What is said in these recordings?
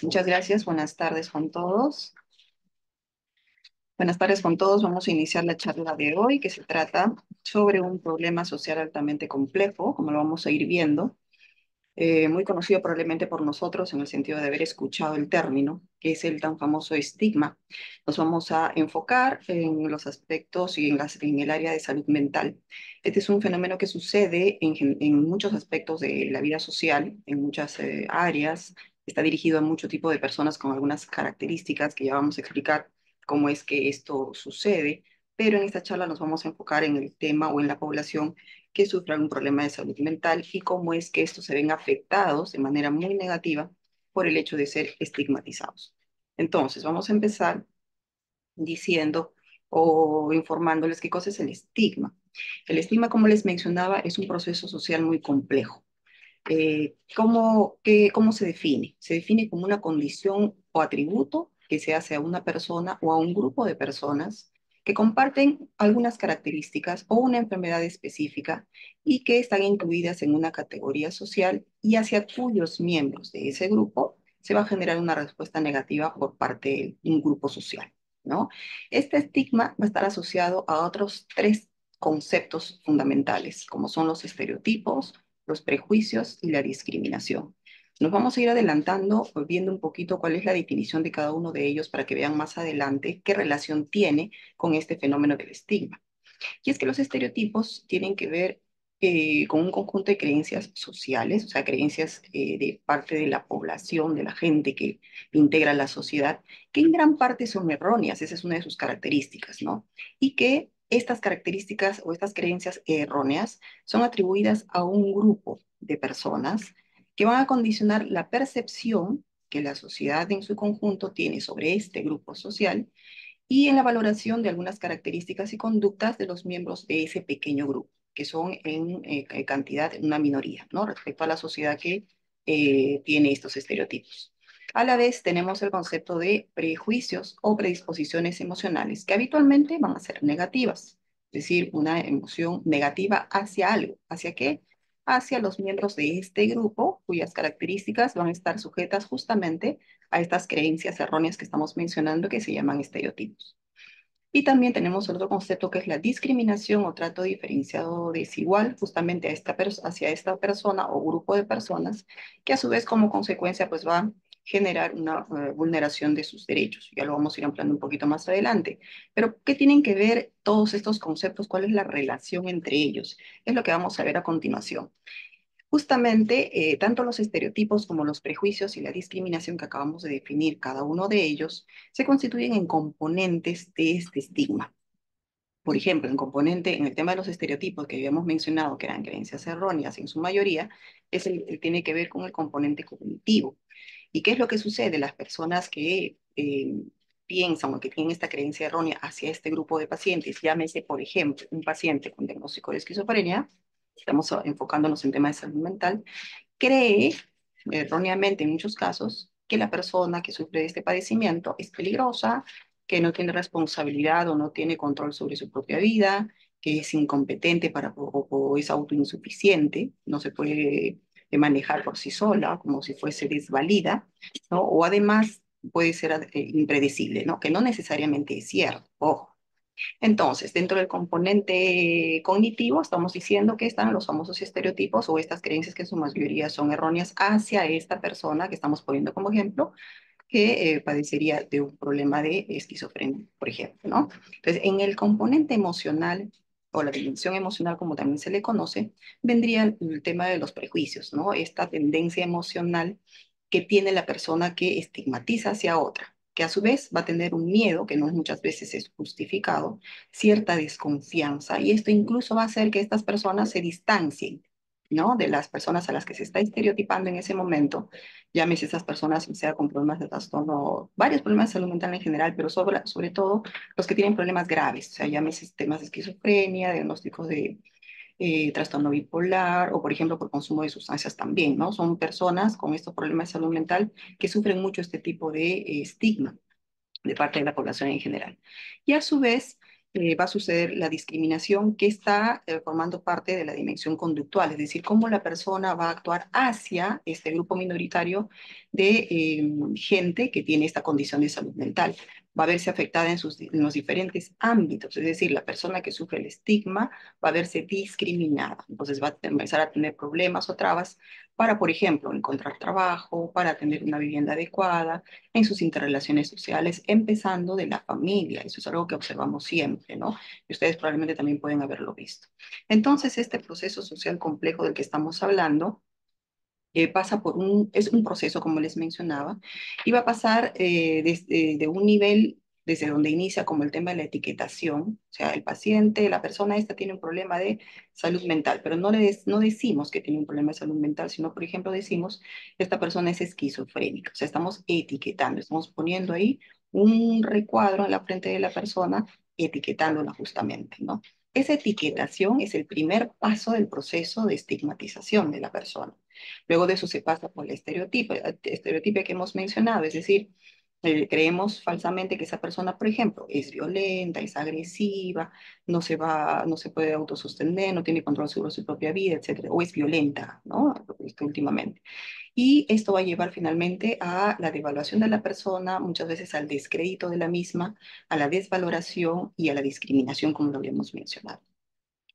Muchas gracias. Buenas tardes con todos. Buenas tardes con todos. Vamos a iniciar la charla de hoy que se trata sobre un problema social altamente complejo, como lo vamos a ir viendo, muy conocido probablemente por nosotros en el sentido de haber escuchado el término, que es el tan famoso estigma. Nos vamos a enfocar en los aspectos y en el área de salud mental. Este es un fenómeno que sucede en muchos aspectos de la vida social, en muchas áreas. Está dirigido a mucho tipo de personas con algunas características que ya vamos a explicar cómo es que esto sucede, pero en esta charla nos vamos a enfocar en el tema o en la población que sufre algún problema de salud mental y cómo es que estos se ven afectados de manera muy negativa por el hecho de ser estigmatizados. Entonces, vamos a empezar diciendo o informándoles qué cosa es el estigma. El estigma, como les mencionaba, es un proceso social muy complejo. ¿Cómo se define? Se define como una condición o atributo que se hace a una persona o a un grupo de personas que comparten algunas características o una enfermedad específica y que están incluidas en una categoría social y hacia cuyos miembros de ese grupo se va a generar una respuesta negativa por parte de un grupo social, ¿no? Este estigma va a estar asociado a otros tres conceptos fundamentales, como son los estereotipos, los prejuicios y la discriminación. Nos vamos a ir adelantando, viendo un poquito cuál es la definición de cada uno de ellos para que vean más adelante qué relación tiene con este fenómeno del estigma. Y es que los estereotipos tienen que ver con un conjunto de creencias sociales, o sea, creencias de parte de la población, de la gente que integra la sociedad, que en gran parte son erróneas, esa es una de sus características, ¿no? Y que estas características o estas creencias erróneas son atribuidas a un grupo de personas que van a condicionar la percepción que la sociedad en su conjunto tiene sobre este grupo social y en la valoración de algunas características y conductas de los miembros de ese pequeño grupo, que son en cantidad una minoría, ¿no? Respecto a la sociedad que tiene estos estereotipos. A la vez tenemos el concepto de prejuicios o predisposiciones emocionales, que habitualmente van a ser negativas, es decir, una emoción negativa hacia algo. ¿Hacia qué? Hacia los miembros de este grupo, cuyas características van a estar sujetas justamente a estas creencias erróneas que estamos mencionando que se llaman estereotipos. Y también tenemos otro concepto que es la discriminación o trato diferenciado o desigual justamente hacia esta persona o grupo de personas que a su vez como consecuencia pues va a generar una vulneración de sus derechos. Ya lo vamos a ir ampliando un poquito más adelante. Pero, ¿qué tienen que ver todos estos conceptos? ¿Cuál es la relación entre ellos? Es lo que vamos a ver a continuación. Justamente, tanto los estereotipos como los prejuicios y la discriminación que acabamos de definir, cada uno de ellos, se constituyen en componentes de este estigma. Por ejemplo, en el tema de los estereotipos que habíamos mencionado, que eran creencias erróneas en su mayoría, tiene que ver con el componente cognitivo. ¿Y qué es lo que sucede? Las personas que piensan o que tienen esta creencia errónea hacia este grupo de pacientes, llámese, por ejemplo, un paciente con diagnóstico de esquizofrenia, estamos enfocándonos en temas de salud mental, cree erróneamente en muchos casos que la persona que sufre de este padecimiento es peligrosa, que no tiene responsabilidad o no tiene control sobre su propia vida, que es incompetente o es autoinsuficiente, no se puede manejar por sí sola, como si fuese desvalida, ¿no? O además puede ser impredecible, ¿no? Que no necesariamente es cierto. Ojo. Entonces, dentro del componente cognitivo, estamos diciendo que están los famosos estereotipos o estas creencias que en su mayoría son erróneas hacia esta persona que estamos poniendo como ejemplo, que padecería de un problema de esquizofrenia, por ejemplo, ¿no? Entonces, en el componente emocional o la dimensión emocional, como también se le conoce, vendría el tema de los prejuicios, ¿no? Esta tendencia emocional que tiene la persona que estigmatiza hacia otra, que a su vez va a tener un miedo, que no muchas veces es justificado, cierta desconfianza, y esto incluso va a hacer que estas personas se distancien, ¿no? De las personas a las que se está estereotipando en ese momento, llámese esas personas, sea con problemas de trastorno, varios problemas de salud mental en general, pero sobre todo los que tienen problemas graves, o sea, llámese temas de esquizofrenia, diagnósticos de trastorno bipolar o, por ejemplo, por consumo de sustancias también, ¿no? Son personas con estos problemas de salud mental que sufren mucho este tipo de estigma de parte de la población en general. Y a su vez, va a suceder la discriminación que está formando parte de la dimensión conductual, es decir, cómo la persona va a actuar hacia este grupo minoritario de gente que tiene esta condición de salud mental. Va a verse afectada en los diferentes ámbitos, es decir, la persona que sufre el estigma va a verse discriminada, entonces va a empezar a tener problemas o trabas para, por ejemplo, encontrar trabajo, para tener una vivienda adecuada, en sus interrelaciones sociales, empezando de la familia. Eso es algo que observamos siempre, ¿no? Y ustedes probablemente también pueden haberlo visto. Entonces, este proceso social complejo del que estamos hablando pasa por es un proceso, como les mencionaba, y va a pasar desde de un nivel desde donde inicia como el tema de la etiquetación, o sea, el paciente, la persona esta tiene un problema de salud mental, pero no decimos que tiene un problema de salud mental, sino, por ejemplo, decimos, esta persona es esquizofrénica, o sea, estamos etiquetando, estamos poniendo ahí un recuadro en la frente de la persona, etiquetándola justamente, ¿no? Esa etiquetación es el primer paso del proceso de estigmatización de la persona. Luego de eso se pasa por la estereotipo que hemos mencionado, es decir, creemos falsamente que esa persona, por ejemplo, es violenta, es agresiva, no se puede autosostener, no tiene control sobre su propia vida, etcétera, o es violenta, ¿no? Esto últimamente. Y esto va a llevar finalmente a la devaluación de la persona, muchas veces al descrédito de la misma, a la desvaloración y a la discriminación, como lo habíamos mencionado.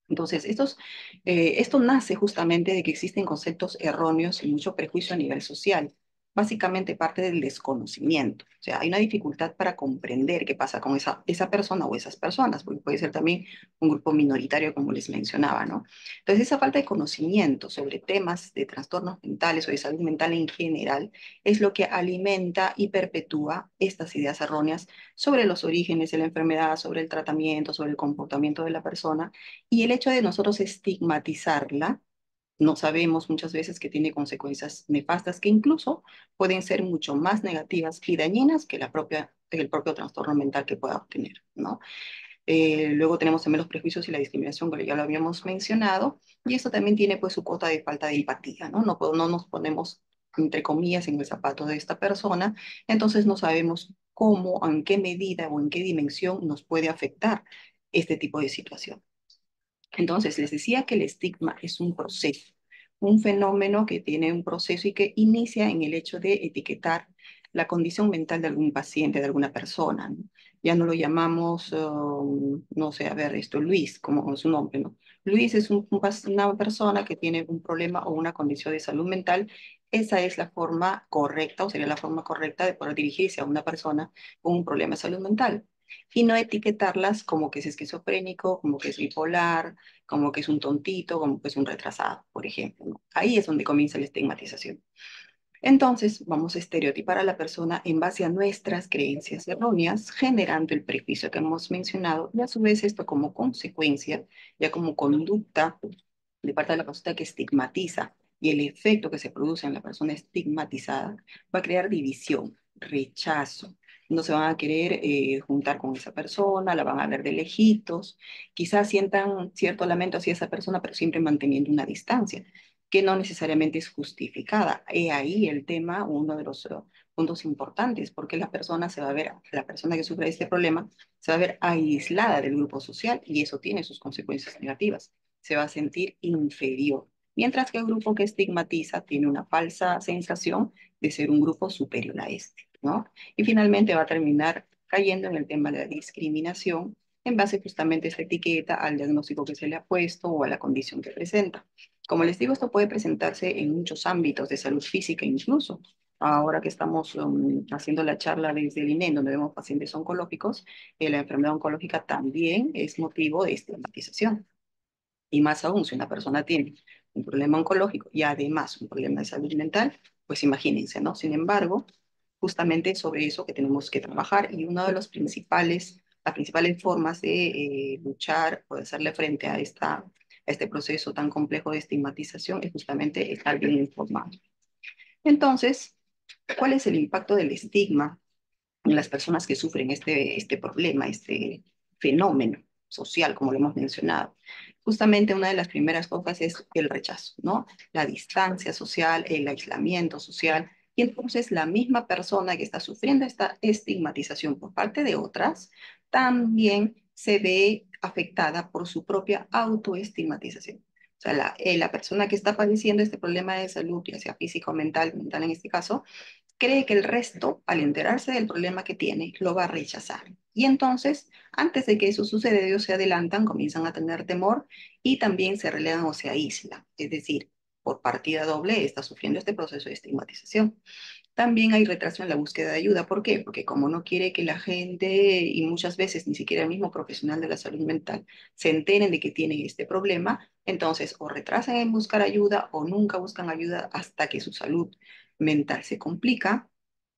Entonces, esto nace justamente de que existen conceptos erróneos y mucho prejuicio a nivel social. Básicamente parte del desconocimiento. O sea, hay una dificultad para comprender qué pasa con esa persona o esas personas, porque puede ser también un grupo minoritario, como les mencionaba, ¿no? Entonces, esa falta de conocimiento sobre temas de trastornos mentales o de salud mental en general es lo que alimenta y perpetúa estas ideas erróneas sobre los orígenes de la enfermedad, sobre el tratamiento, sobre el comportamiento de la persona y el hecho de nosotros estigmatizarla, no sabemos muchas veces que tiene consecuencias nefastas que incluso pueden ser mucho más negativas y dañinas que el propio trastorno mental que pueda obtener, ¿no? Luego tenemos también los prejuicios y la discriminación, que ya lo habíamos mencionado, y esto también tiene pues su cuota de falta de empatía, ¿no? No nos ponemos, entre comillas, en el zapato de esta persona, entonces no sabemos cómo, en qué medida o en qué dimensión nos puede afectar este tipo de situación. Entonces, les decía que el estigma es un proceso, un fenómeno que tiene un proceso y que inicia en el hecho de etiquetar la condición mental de algún paciente, de alguna persona, ¿no? Ya no lo llamamos, no sé, a ver, esto, Luis, como es su nombre, ¿no? Luis es una persona que tiene un problema o una condición de salud mental. Esa es la forma correcta, o sería la forma correcta de poder dirigirse a una persona con un problema de salud mental y no etiquetarlas como que es esquizofrénico, como que es bipolar, como que es un tontito, como que es un retrasado, por ejemplo, ¿no? Ahí es donde comienza la estigmatización. Entonces, vamos a estereotipar a la persona en base a nuestras creencias erróneas, generando el prejuicio que hemos mencionado, y a su vez esto como consecuencia, ya como conducta de parte de la persona que estigmatiza y el efecto que se produce en la persona estigmatizada, va a crear división, rechazo. No se van a querer juntar con esa persona, la van a ver de lejitos, quizás sientan cierto lamento hacia esa persona, pero siempre manteniendo una distancia que no necesariamente es justificada. He ahí el tema, uno de los puntos importantes, porque la persona se va a ver, la persona que sufre este problema, se va a ver aislada del grupo social y eso tiene sus consecuencias negativas. Se va a sentir inferior, mientras que el grupo que estigmatiza tiene una falsa sensación de ser un grupo superior a este, ¿no? Y finalmente va a terminar cayendo en el tema de la discriminación en base justamente a esta etiqueta, al diagnóstico que se le ha puesto o a la condición que presenta. Como les digo, esto puede presentarse en muchos ámbitos de salud física incluso. Ahora que estamos haciendo la charla desde el INEM, donde vemos pacientes oncológicos, la enfermedad oncológica también es motivo de estigmatización. Y más aún, si una persona tiene un problema oncológico y además un problema de salud mental, pues imagínense, ¿no? Sin embargo, justamente sobre eso que tenemos que trabajar y una de las principales formas de luchar o de hacerle frente a este proceso tan complejo de estigmatización es justamente estar bien informado. Entonces, ¿cuál es el impacto del estigma en las personas que sufren este problema, este fenómeno social, como lo hemos mencionado? Justamente una de las primeras cosas es el rechazo, ¿no? La distancia social, el aislamiento social. Y entonces la misma persona que está sufriendo esta estigmatización por parte de otras, también se ve afectada por su propia autoestigmatización. O sea, la persona que está padeciendo este problema de salud, ya sea físico o mental, mental en este caso, cree que el resto, al enterarse del problema que tiene, lo va a rechazar. Y entonces, antes de que eso suceda, ellos se adelantan, comienzan a tener temor y también se relegan o se aíslan. Es decir, por partida doble está sufriendo este proceso de estigmatización. También hay retraso en la búsqueda de ayuda. ¿Por qué? Porque como no quiere que la gente, y muchas veces ni siquiera el mismo profesional de la salud mental, se enteren de que tienen este problema, entonces o retrasan en buscar ayuda o nunca buscan ayuda hasta que su salud mental se complica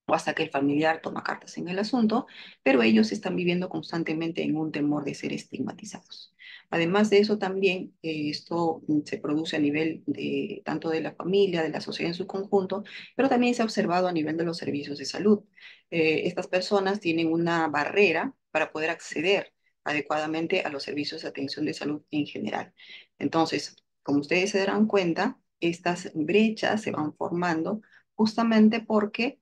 o hasta que el familiar toma cartas en el asunto, pero ellos están viviendo constantemente en un temor de ser estigmatizados. Además de eso, también esto se produce a nivel de tanto de la familia, de la sociedad en su conjunto, pero también se ha observado a nivel de los servicios de salud. Estas personas tienen una barrera para poder acceder adecuadamente a los servicios de atención de salud en general. Entonces, como ustedes se darán cuenta, estas brechas se van formando justamente porque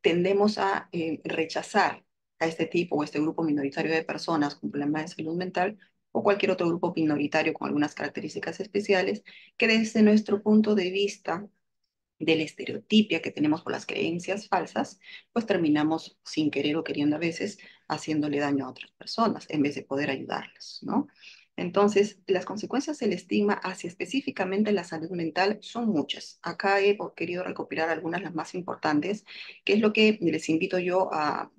tendemos a rechazar a este tipo o este grupo minoritario de personas con problemas de salud mental o cualquier otro grupo minoritario con algunas características especiales que desde nuestro punto de vista de la estereotipia que tenemos por las creencias falsas, pues terminamos sin querer o queriendo a veces haciéndole daño a otras personas en vez de poder ayudarlas, ¿no? Entonces, las consecuencias del estigma hacia específicamente la salud mental son muchas. Acá he querido recopilar algunas, las más importantes, que es lo que les invito yo a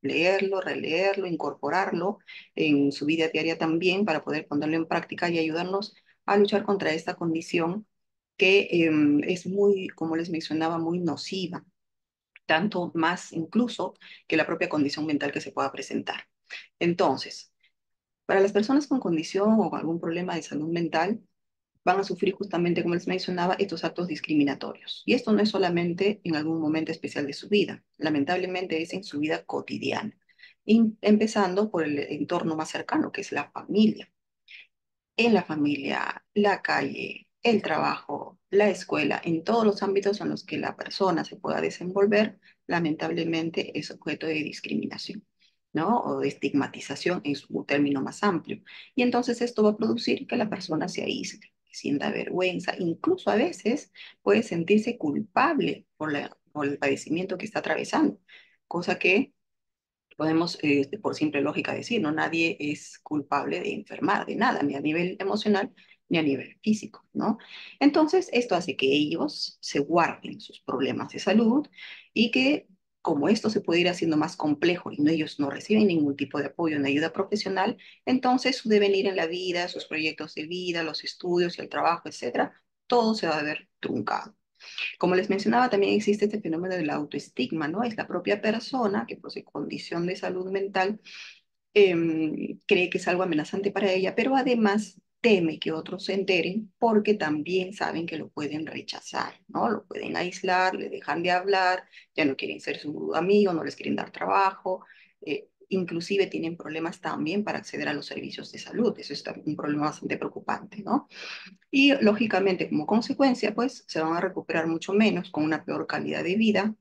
leerlo, releerlo, incorporarlo en su vida diaria también para poder ponerlo en práctica y ayudarnos a luchar contra esta condición que es muy, como les mencionaba, muy nociva, tanto más incluso que la propia condición mental que se pueda presentar. Entonces, para las personas con condición o con algún problema de salud mental, van a sufrir justamente, como les mencionaba, estos actos discriminatorios. Y esto no es solamente en algún momento especial de su vida, lamentablemente es en su vida cotidiana, empezando por el entorno más cercano, que es la familia en la familia, la calle, el trabajo, la escuela, en todos los ámbitos en los que la persona se pueda desenvolver, lamentablemente es objeto de discriminación, ¿no? O de estigmatización en su término más amplio. Y entonces esto va a producir que la persona se aísle, que sienta vergüenza, incluso a veces puede sentirse culpable por el padecimiento que está atravesando, cosa que podemos, por simple lógica, decir, ¿no? Nadie es culpable de enfermar de nada, ni a nivel emocional, ni a nivel físico, ¿no? Entonces, esto hace que ellos se guarden sus problemas de salud y que, como esto se puede ir haciendo más complejo y ellos no reciben ningún tipo de apoyo en ayuda profesional, entonces su devenir en la vida, sus proyectos de vida, los estudios y el trabajo, etcétera, todo se va a ver truncado. Como les mencionaba, también existe este fenómeno del autoestigma, ¿no? Es la propia persona que por su condición de salud mental cree que es algo amenazante para ella, pero además teme que otros se enteren porque también saben que lo pueden rechazar, ¿no? Lo pueden aislar, le dejan de hablar, ya no quieren ser su amigo, no les quieren dar trabajo, inclusive tienen problemas también para acceder a los servicios de salud. Eso es un problema bastante preocupante, ¿no? Y lógicamente, como consecuencia, pues se van a recuperar mucho menos, con una peor calidad de vida,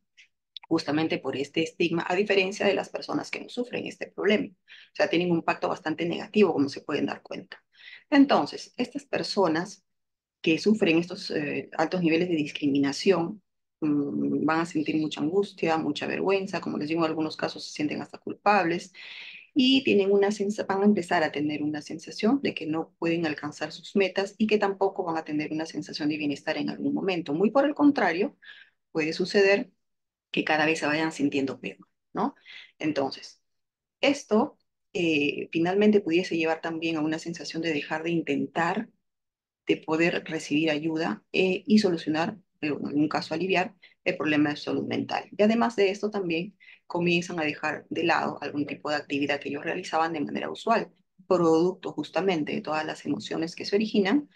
justamente por este estigma, a diferencia de las personas que no sufren este problema. O sea, tienen un impacto bastante negativo, como se pueden dar cuenta. Entonces, estas personas que sufren estos altos niveles de discriminación van a sentir mucha angustia, mucha vergüenza, como les digo, en algunos casos se sienten hasta culpables y tienen van a empezar a tener una sensación de que no pueden alcanzar sus metas y que tampoco van a tener una sensación de bienestar en algún momento. Muy por el contrario, puede suceder que cada vez se vayan sintiendo peor, ¿no? Entonces, esto finalmente pudiese llevar también a una sensación de dejar de intentar, de poder recibir ayuda y solucionar, en algún caso aliviar, el problema de salud mental. Y además de esto también comienzan a dejar de lado algún tipo de actividad que ellos realizaban de manera usual, producto justamente de todas las emociones que se originan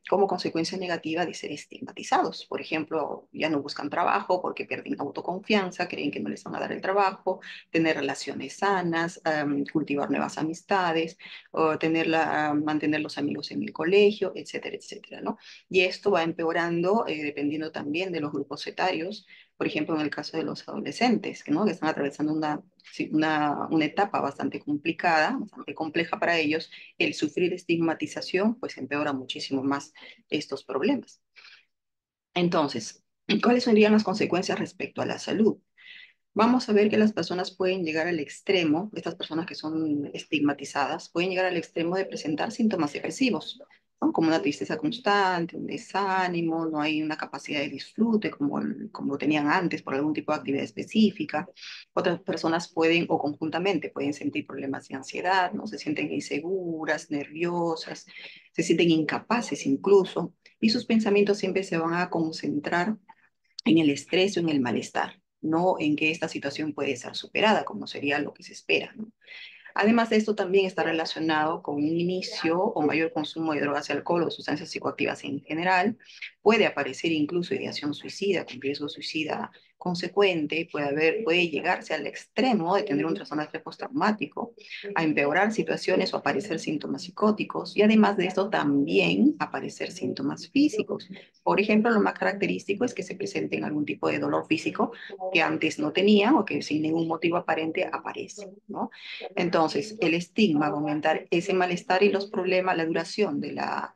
como consecuencia negativa de ser estigmatizados. Por ejemplo, ya no buscan trabajo porque pierden autoconfianza, creen que no les van a dar el trabajo, tener relaciones sanas, cultivar nuevas amistades, o mantener los amigos en el colegio, etcétera, etcétera, ¿no? Y esto va empeorando dependiendo también de los grupos etarios. por ejemplo, en el caso de los adolescentes, ¿no? Que están atravesando sí, una etapa bastante complicada, bastante compleja para ellos, el sufrir estigmatización, pues empeora muchísimo más estos problemas. Entonces, ¿cuáles serían las consecuencias respecto a la salud? Vamos a ver que las personas pueden llegar al extremo, estas personas que son estigmatizadas, pueden llegar al extremo de presentar síntomas depresivos, ¿no? Como una tristeza constante, un desánimo, no hay una capacidad de disfrute como tenían antes por algún tipo de actividad específica. Otras personas pueden, o conjuntamente, pueden sentir problemas de ansiedad, ¿no? Se sienten inseguras, nerviosas, se sienten incapaces incluso, y sus pensamientos siempre se van a concentrar en el estrés o en el malestar, no en que esta situación puede ser superada, como sería lo que se espera, ¿no? Además de esto, también está relacionado con un inicio o mayor consumo de drogas y alcohol o sustancias psicoactivas en general. Puede aparecer incluso ideación suicida, con riesgo suicida consecuente. Puede llegarse al extremo de tener un trastorno de estrés postraumático, a empeorar situaciones o aparecer síntomas psicóticos. Y además de esto, también aparecer síntomas físicos. Por ejemplo, lo más característico es que se presenten algún tipo de dolor físico que antes no tenían o que sin ningún motivo aparente aparece, ¿no? Entonces, el estigma va a aumentar ese malestar y los problemas, la duración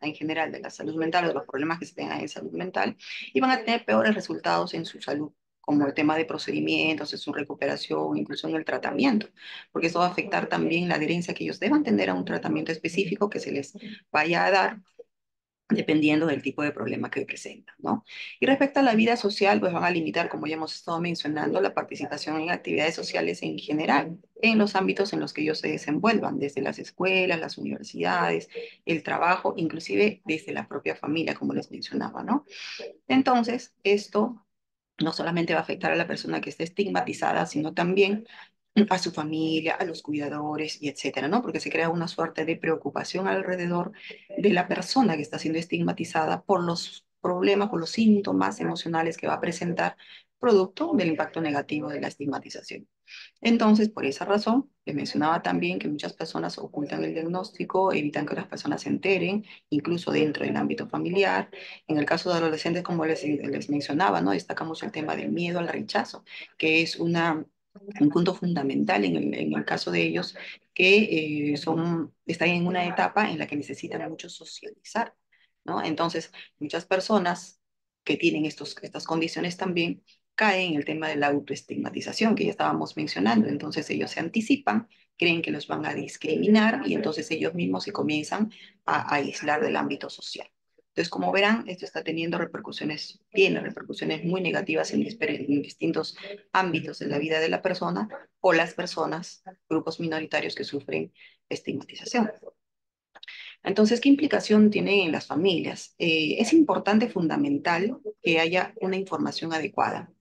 en general de la salud mental o de los problemas que se tengan en salud mental, y van a tener peores resultados en su salud, como el tema de procedimientos, en su recuperación, incluso en el tratamiento, porque eso va a afectar también la adherencia que ellos deban tener a un tratamiento específico que se les vaya a dar dependiendo del tipo de problema que presentan, ¿no? Y respecto a la vida social, pues van a limitar, como ya hemos estado mencionando, la participación en actividades sociales en general, en los ámbitos en los que ellos se desenvuelvan, desde las escuelas, las universidades, el trabajo, inclusive desde la propia familia, como les mencionaba, ¿no? Entonces, esto no solamente va a afectar a la persona que esté estigmatizada, sino también a su familia, a los cuidadores y etcétera, ¿no? Porque se crea una suerte de preocupación alrededor de la persona que está siendo estigmatizada por los problemas, por los síntomas emocionales que va a presentar producto del impacto negativo de la estigmatización. Entonces, por esa razón, les mencionaba también que muchas personas ocultan el diagnóstico, evitan que las personas se enteren, incluso dentro del ámbito familiar. En el caso de adolescentes, como les mencionaba, ¿no? Destacamos el tema del miedo al rechazo, que es un punto fundamental en el caso de ellos, que están en una etapa en la que necesitan mucho socializar, ¿no? Entonces, muchas personas que tienen estas condiciones también cae en el tema de la autoestigmatización que ya estábamos mencionando. Entonces ellos se anticipan, creen que los van a discriminar y entonces ellos mismos se comienzan a aislar del ámbito social. Entonces, como verán, esto está teniendo repercusiones, tiene repercusiones muy negativas en distintos ámbitos de la vida de la persona o las personas, grupos minoritarios que sufren estigmatización. Entonces, ¿qué implicación tiene en las familias? Es importante, fundamental, que haya una información adecuada,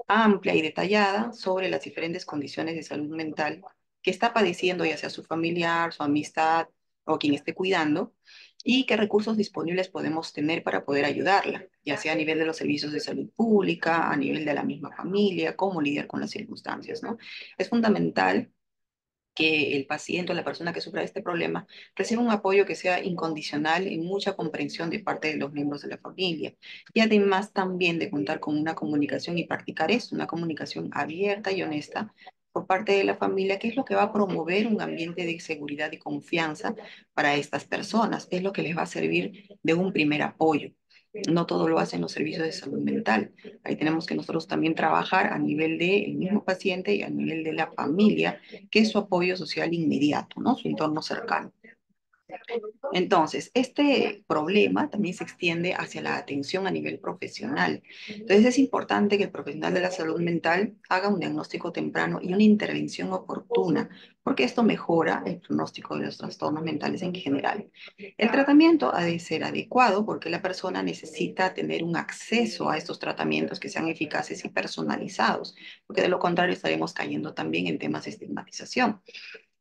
amplia y detallada sobre las diferentes condiciones de salud mental que está padeciendo, ya sea su familiar, su amistad o quien esté cuidando, y qué recursos disponibles podemos tener para poder ayudarla, ya sea a nivel de los servicios de salud pública, a nivel de la misma familia, cómo lidiar con las circunstancias, ¿no? Es fundamental que el paciente o la persona que sufra este problema reciba un apoyo que sea incondicional y mucha comprensión de parte de los miembros de la familia. Y además también de contar con una comunicación y practicar esto, una comunicación abierta y honesta por parte de la familia, que es lo que va a promover un ambiente de seguridad y confianza para estas personas. Es lo que les va a servir de un primer apoyo. No todo lo hacen los servicios de salud mental. Ahí tenemos que nosotros también trabajar a nivel del mismo paciente y a nivel de la familia, que es su apoyo social inmediato, ¿no? Su entorno cercano. Entonces, este problema también se extiende hacia la atención a nivel profesional. Entonces, es importante que el profesional de la salud mental haga un diagnóstico temprano y una intervención oportuna, porque esto mejora el pronóstico de los trastornos mentales en general. El tratamiento ha de ser adecuado porque la persona necesita tener un acceso a estos tratamientos que sean eficaces y personalizados, porque de lo contrario estaremos cayendo también en temas de estigmatización,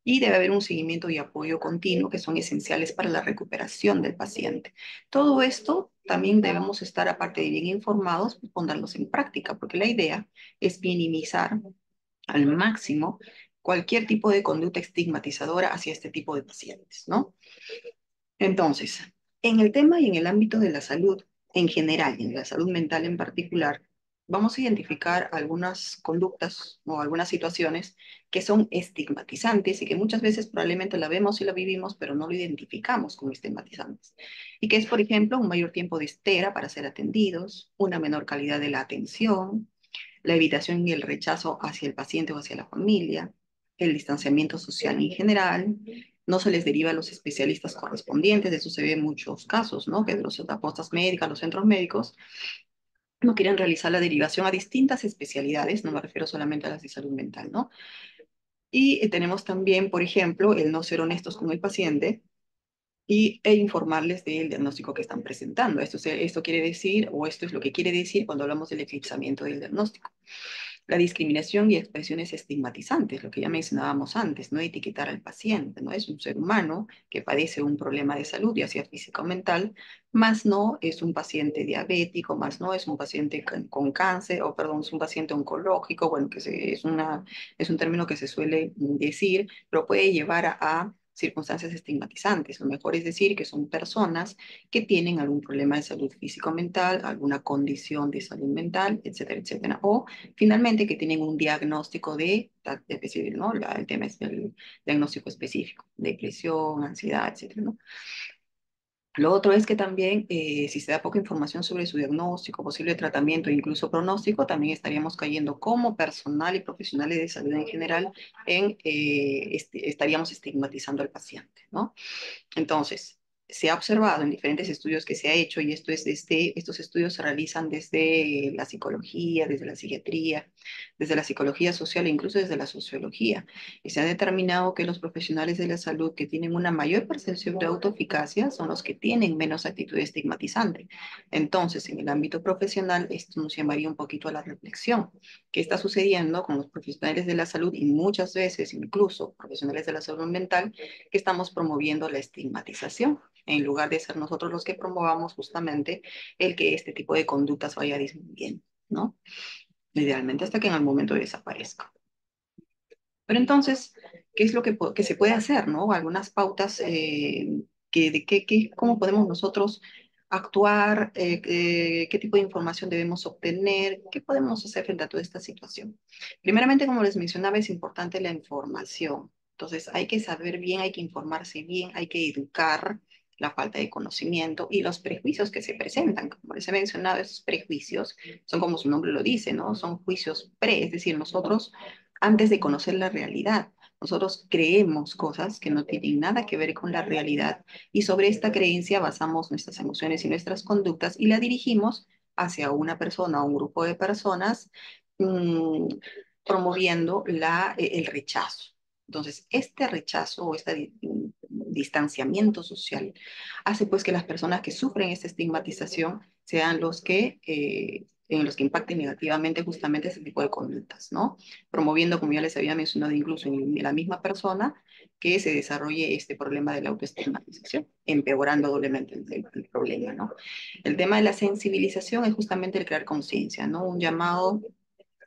y debe haber un seguimiento y apoyo continuo que son esenciales para la recuperación del paciente. Todo esto también debemos estar, aparte de bien informados, pues, ponerlos en práctica, porque la idea es minimizar al máximo cualquier tipo de conducta estigmatizadora hacia este tipo de pacientes, ¿no? Entonces, en el tema y en el ámbito de la salud en general y en la salud mental en particular, vamos a identificar algunas conductas o algunas situaciones que son estigmatizantes y que muchas veces probablemente la vemos y la vivimos, pero no lo identificamos como estigmatizantes. Y que es, por ejemplo, un mayor tiempo de espera para ser atendidos, una menor calidad de la atención, la evitación y el rechazo hacia el paciente o hacia la familia, el distanciamiento social en general, no se les deriva a los especialistas correspondientes, de eso se ve en muchos casos, ¿no? Que los apostas médicas, los centros médicos, no quieren realizar la derivación a distintas especialidades, no me refiero solamente a las de salud mental, ¿no? Y tenemos también, por ejemplo, el no ser honestos con el paciente e informarles del diagnóstico que están presentando. Esto quiere decir, o esto es lo que quiere decir cuando hablamos del eclipsamiento del diagnóstico. La discriminación y expresiones estigmatizantes, lo que ya mencionábamos antes, no etiquetar al paciente, ¿no? Es un ser humano que padece un problema de salud, ya sea físico o mental, más no es un paciente diabético, más no es un paciente con cáncer, o perdón, es un paciente oncológico, bueno, es un término que se suele decir, pero puede llevar a circunstancias estigmatizantes. Lo mejor es decir que son personas que tienen algún problema de salud físico-mental, alguna condición de salud mental, etcétera, etcétera. O finalmente que tienen un diagnóstico ¿no? El tema es el diagnóstico específico, depresión, ansiedad, etcétera, ¿no? Lo otro es que también, si se da poca información sobre su diagnóstico, posible tratamiento e incluso pronóstico, también estaríamos cayendo como personal y profesionales de salud en general estaríamos estigmatizando al paciente, ¿no? Entonces, se ha observado en diferentes estudios que se ha hecho, y estos estudios se realizan desde la psicología, desde la psiquiatría, desde la psicología social e incluso desde la sociología, y se ha determinado que los profesionales de la salud que tienen una mayor percepción de autoeficacia son los que tienen menos actitud estigmatizante. Entonces, en el ámbito profesional, esto nos llamaría un poquito a la reflexión. ¿Qué está sucediendo con los profesionales de la salud y muchas veces incluso profesionales de la salud mental que estamos promoviendo la estigmatización, en lugar de ser nosotros los que promovamos justamente el que este tipo de conductas vaya disminuyendo, ¿no? Idealmente hasta que en el momento desaparezca. Pero entonces, ¿qué es lo que se puede hacer, no? Algunas pautas cómo podemos nosotros actuar, qué tipo de información debemos obtener, qué podemos hacer frente a toda esta situación. Primeramente, como les mencionaba, es importante la información. Entonces, hay que saber bien, hay que informarse bien, hay que educar la falta de conocimiento y los prejuicios que se presentan. Como les he mencionado, esos prejuicios son como su nombre lo dice, ¿no? Son juicios es decir, nosotros antes de conocer la realidad. Nosotros creemos cosas que no tienen nada que ver con la realidad y sobre esta creencia basamos nuestras emociones y nuestras conductas y la dirigimos hacia una persona o un grupo de personas mmm, promoviendo el rechazo. Entonces, este rechazo o este distanciamiento social hace pues que las personas que sufren esta estigmatización sean en los que impacten negativamente justamente ese tipo de conductas, ¿no? Promoviendo, como ya les había mencionado, incluso en la misma persona, que se desarrolle este problema de la autoestigmatización, empeorando doblemente el problema, ¿no? El tema de la sensibilización es justamente el crear conciencia, ¿no? Un llamado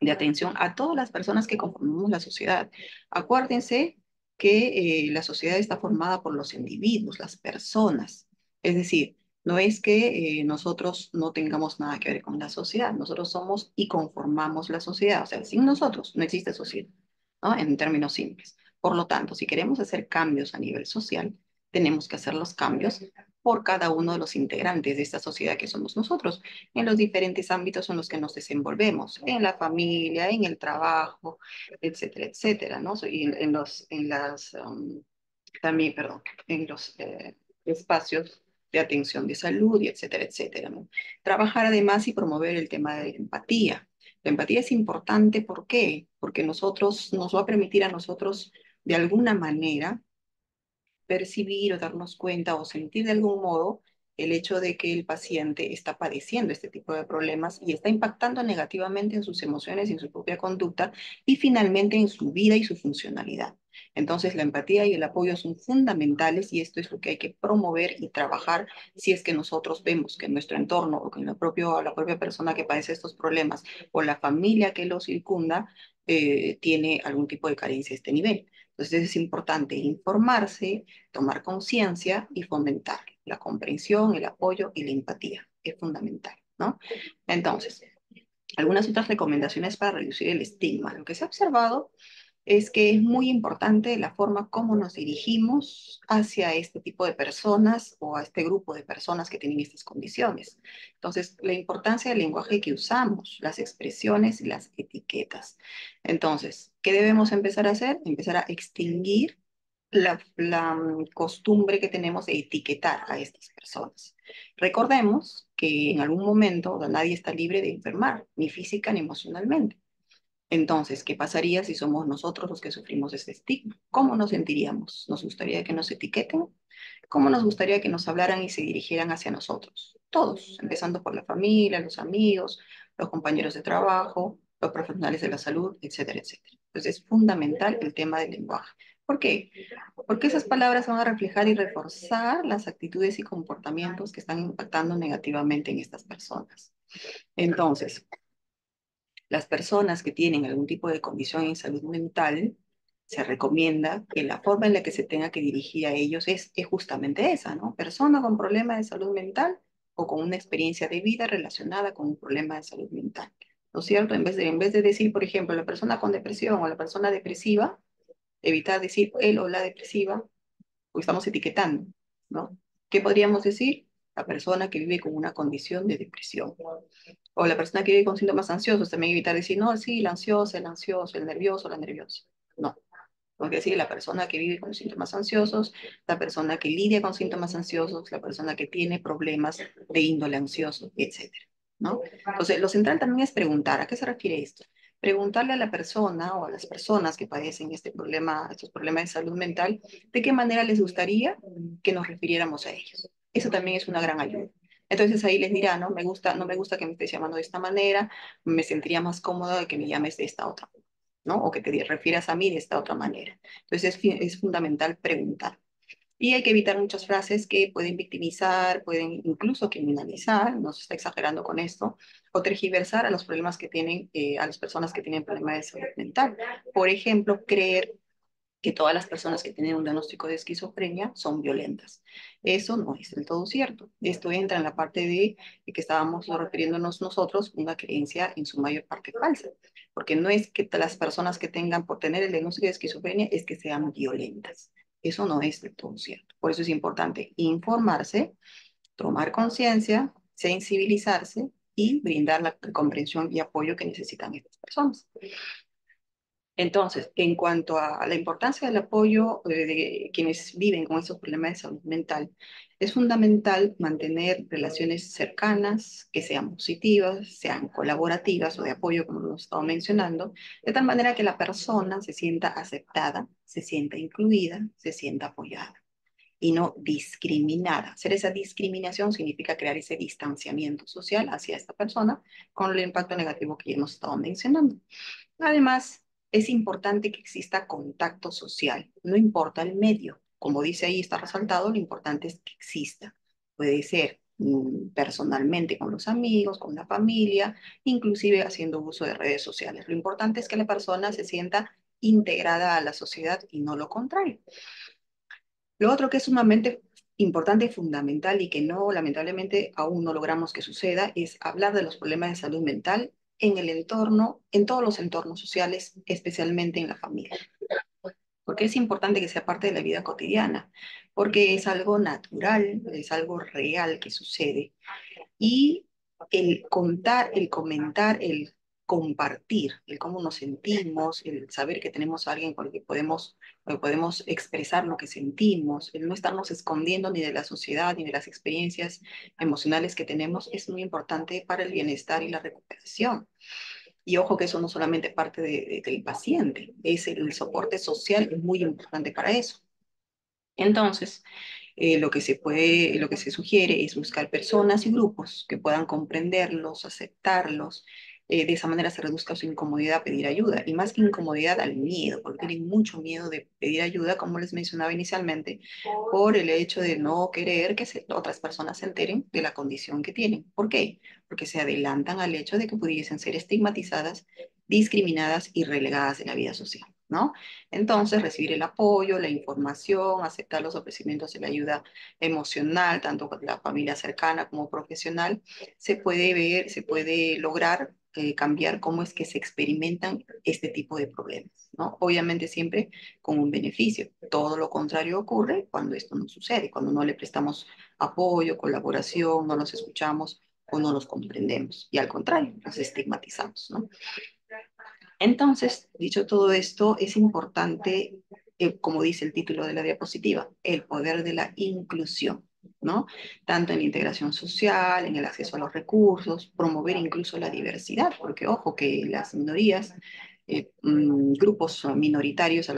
de atención a todas las personas que conformamos la sociedad. Acuérdense que la sociedad está formada por los individuos, las personas. Es decir, no es que nosotros no tengamos nada que ver con la sociedad, nosotros somos y conformamos la sociedad. O sea, sin nosotros no existe sociedad, ¿no? En términos simples. Por lo tanto, si queremos hacer cambios a nivel social, tenemos que hacer los cambios por cada uno de los integrantes de esta sociedad que somos nosotros en los diferentes ámbitos en los que nos desenvolvemos, en la familia, en el trabajo, etcétera, etcétera, ¿no? Y también, perdón, en los espacios de atención de salud, y etcétera, etcétera, ¿no? Trabajar además y promover el tema de la empatía. La empatía es importante, ¿por qué? Porque nos va a permitir a nosotros, de alguna manera, percibir o darnos cuenta o sentir de algún modo el hecho de que el paciente está padeciendo este tipo de problemas y está impactando negativamente en sus emociones y en su propia conducta y finalmente en su vida y su funcionalidad. Entonces, la empatía y el apoyo son fundamentales y esto es lo que hay que promover y trabajar si es que nosotros vemos que en nuestro entorno o que en la propia persona que padece estos problemas o la familia que lo circunda tiene algún tipo de carencia a este nivel. Entonces, es importante informarse, tomar conciencia y fomentar la comprensión, el apoyo y la empatía. Es fundamental, ¿no? Entonces, Algunas otras recomendaciones para reducir el estigma. Lo que se ha observado es que es muy importante la forma como nos dirigimos hacia este tipo de personas o a este grupo de personas que tienen estas condiciones. Entonces, la importancia del lenguaje que usamos, las expresiones y las etiquetas. Entonces, ¿qué debemos empezar a hacer? Empezar a extinguir la costumbre que tenemos de etiquetar a estas personas. Recordemos que en algún momento nadie está libre de enfermar, ni física ni emocionalmente. Entonces, ¿qué pasaría si somos nosotros los que sufrimos este estigma? ¿Cómo nos sentiríamos? ¿Nos gustaría que nos etiqueten? ¿Cómo nos gustaría que nos hablaran y se dirigieran hacia nosotros? Todos, empezando por la familia, los amigos, los compañeros de trabajo, los profesionales de la salud, etcétera, etcétera. Entonces, es fundamental el tema del lenguaje. ¿Por qué? Porque esas palabras van a reflejar y reforzar las actitudes y comportamientos que están impactando negativamente en estas personas. Entonces, las personas que tienen algún tipo de condición en salud mental, se recomienda que la forma en la que se tenga que dirigir a ellos es justamente esa, ¿no? Persona con problema de salud mental o con una experiencia de vida relacionada con un problema de salud mental. ¿No es cierto? En vez de decir, por ejemplo, la persona con depresión o la persona depresiva, evitar decir él o la depresiva, porque estamos etiquetando, ¿no? ¿Qué podríamos decir? La persona que vive con una condición de depresión. O la persona que vive con síntomas ansiosos, también evitar decir, no, sí, la ansiosa, el ansioso, el nervioso, la nerviosa. No, porque decir la persona que vive con síntomas ansiosos, la persona que lidia con síntomas ansiosos, la persona que tiene problemas de índole ansioso, etcétera, ¿no? Entonces, lo central también es preguntar, ¿a qué se refiere esto? Preguntarle a la persona o a las personas que padecen este problema, estos problemas de salud mental, de qué manera les gustaría que nos refiriéramos a ellos. Eso también es una gran ayuda. Entonces ahí les dirá, no me gusta que me estés llamando de esta manera, me sentiría más cómodo de que me llames de esta otra, ¿no? O que te refieras a mí de esta otra manera. Entonces es fundamental preguntar. Y hay que evitar muchas frases que pueden victimizar, pueden incluso criminalizar, no se está exagerando con esto, o tergiversar a los problemas que tienen, a las personas que tienen problemas de salud mental. Por ejemplo, creer que todas las personas que tienen un diagnóstico de esquizofrenia son violentas. Eso no es del todo cierto. Esto entra en la parte de que estábamos refiriéndonos nosotros, una creencia en su mayor parte falsa, porque no es que las personas que tengan por tener el diagnóstico de esquizofrenia es que sean violentas. Eso no es del todo cierto. Por eso es importante informarse, tomar conciencia, sensibilizarse y brindar la comprensión y apoyo que necesitan estas personas. Entonces, en cuanto a la importancia del apoyo de quienes viven con estos problemas de salud mental, es fundamental mantener relaciones cercanas, que sean positivas, sean colaborativas o de apoyo, como lo hemos estado mencionando, de tal manera que la persona se sienta aceptada, se sienta incluida, se sienta apoyada y no discriminada. Hacer esa discriminación significa crear ese distanciamiento social hacia esta persona con el impacto negativo que ya hemos estado mencionando. Además, es importante que exista contacto social, no importa el medio. Como dice ahí, está resaltado, lo importante es que exista. Puede ser personalmente con los amigos, con la familia, inclusive haciendo uso de redes sociales. Lo importante es que la persona se sienta integrada a la sociedad y no lo contrario. Lo otro que es sumamente importante y fundamental y que no, lamentablemente, aún no logramos que suceda, es hablar de los problemas de salud mental en el entorno, en todos los entornos sociales, especialmente en la familia. Porque es importante que sea parte de la vida cotidiana, porque es algo natural, es algo real que sucede y el contar, el comentar, el compartir, el cómo nos sentimos, el saber que tenemos a alguien con el que podemos expresar lo que sentimos, el no estarnos escondiendo ni de la sociedad ni de las experiencias emocionales que tenemos, es muy importante para el bienestar y la recuperación. Y ojo que eso no solamente parte del paciente, es el soporte social es muy importante para eso. Entonces, lo que se sugiere es buscar personas y grupos que puedan comprenderlos, aceptarlos. De esa manera se reduzca su incomodidad a pedir ayuda y más que incomodidad al miedo, porque tienen mucho miedo de pedir ayuda, como les mencionaba inicialmente, por el hecho de no querer que otras personas se enteren de la condición que tienen. ¿Por qué? Porque se adelantan al hecho de que pudiesen ser estigmatizadas, discriminadas y relegadas de la vida social, ¿no? Entonces, recibir el apoyo, la información, aceptar los ofrecimientos de la ayuda emocional, tanto con la familia cercana como profesional, se puede ver, se puede lograr cambiar cómo es que se experimentan este tipo de problemas, ¿no? Obviamente siempre con un beneficio. Todo lo contrario ocurre cuando esto no sucede, cuando no le prestamos apoyo, colaboración, no los escuchamos o no los comprendemos. Y al contrario, los estigmatizamos, ¿no? Entonces, dicho todo esto, es importante, como dice el título de la diapositiva, el poder de la inclusión, ¿no? Tanto en la integración social, en el acceso a los recursos, promover incluso la diversidad, porque ojo que las minorías, grupos minoritarios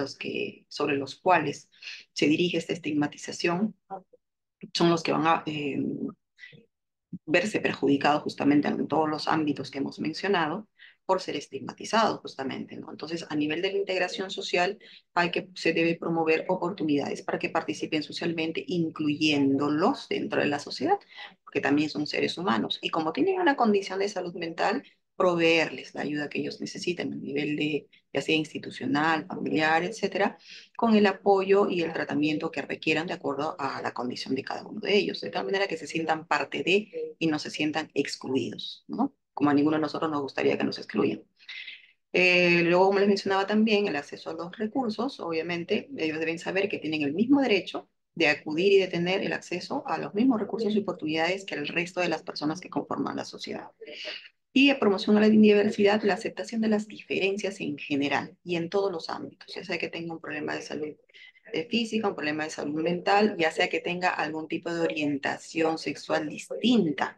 sobre los cuales se dirige esta estigmatización, son los que van a verse perjudicados justamente en todos los ámbitos que hemos mencionado por ser estigmatizados justamente, ¿no? Entonces, a nivel de la integración social, se debe promover oportunidades para que participen socialmente, incluyéndolos dentro de la sociedad, porque también son seres humanos. Y como tienen una condición de salud mental, proveerles la ayuda que ellos necesitan a nivel de, ya sea institucional, familiar, etcétera, con el apoyo y el tratamiento que requieran de acuerdo a la condición de cada uno de ellos, de tal manera que se sientan parte de y no se sientan excluidos, ¿no? Como a ninguno de nosotros nos gustaría que nos excluyan. Luego, como les mencionaba también, el acceso a los recursos, obviamente, ellos deben saber que tienen el mismo derecho de acudir y de tener el acceso a los mismos recursos y oportunidades que el resto de las personas que conforman la sociedad. Y de promoción a la diversidad, la aceptación de las diferencias en general y en todos los ámbitos, ya sea que tenga un problema de salud física, un problema de salud mental, ya sea que tenga algún tipo de orientación sexual distinta.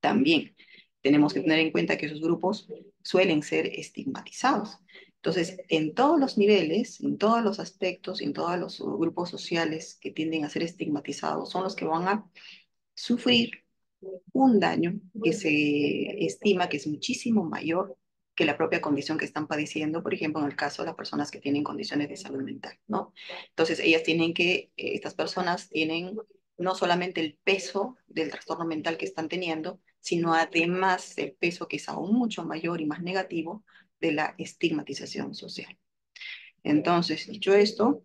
También tenemos que tener en cuenta que esos grupos suelen ser estigmatizados. Entonces, en todos los niveles, en todos los aspectos, en todos los grupos sociales que tienden a ser estigmatizados, son los que van a sufrir un daño que se estima que es muchísimo mayor que la propia condición que están padeciendo, por ejemplo, en el caso de las personas que tienen condiciones de salud mental, ¿no? Entonces, estas personas tienen no solamente el peso del trastorno mental que están teniendo, sino además el peso que es aún mucho mayor y más negativo de la estigmatización social. Entonces, dicho esto,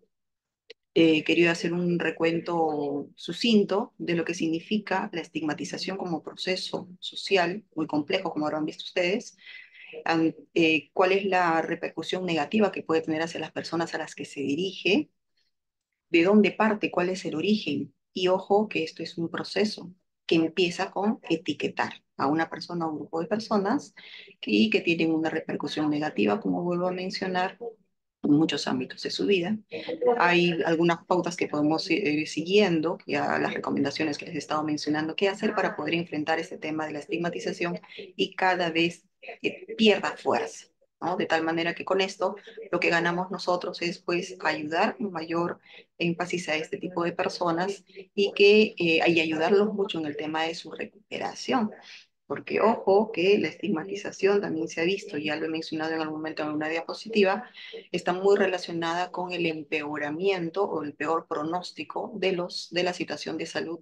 quería hacer un recuento sucinto de lo que significa la estigmatización como proceso social muy complejo, como habrán visto ustedes, cuál es la repercusión negativa que puede tener hacia las personas a las que se dirige, de dónde parte, cuál es el origen. Y ojo que esto es un proceso que empieza con etiquetar a una persona o un grupo de personas y que tienen una repercusión negativa, como vuelvo a mencionar, en muchos ámbitos de su vida. Hay algunas pautas que podemos ir siguiendo, ya las recomendaciones que les he estado mencionando, qué hacer para poder enfrentar este tema de la estigmatización y cada vez pierda fuerza, ¿no? De tal manera que con esto lo que ganamos nosotros es pues ayudar un mayor énfasis a este tipo de personas y ayudarlos mucho en el tema de su recuperación. Porque ojo que la estigmatización también se ha visto, ya lo he mencionado en algún momento en una diapositiva, está muy relacionada con el empeoramiento o el peor pronóstico de la situación de salud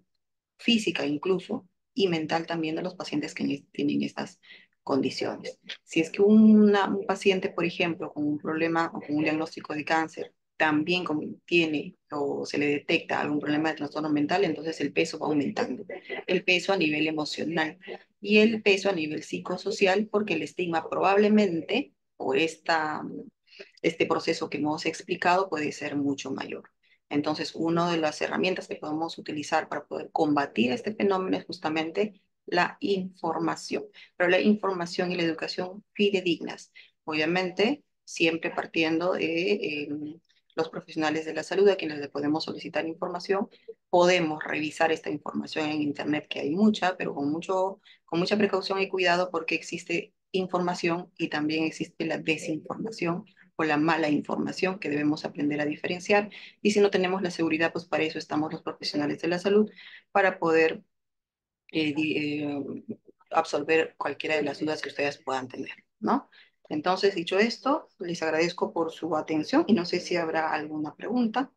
física incluso y mental también de los pacientes que tienen estas condiciones. Si es que un paciente, por ejemplo, con un problema o con un diagnóstico de cáncer, también tiene o se le detecta algún problema de trastorno mental, entonces el peso va aumentando. El peso a nivel emocional y el peso a nivel psicosocial, porque el estigma probablemente por este proceso que hemos explicado puede ser mucho mayor. Entonces, una de las herramientas que podemos utilizar para poder combatir este fenómeno es justamente la información, pero la información y la educación fidedignas. Obviamente, siempre partiendo de los profesionales de la salud a quienes le podemos solicitar información. Podemos revisar esta información en Internet, que hay mucha, pero con mucha precaución y cuidado porque existe información y también existe la desinformación o la mala información que debemos aprender a diferenciar. Y si no tenemos la seguridad, pues para eso estamos los profesionales de la salud, para poder eh, di- eh, absolver cualquiera de las dudas que ustedes puedan tener, ¿no? Entonces, dicho esto, les agradezco por su atención y no sé si habrá alguna pregunta.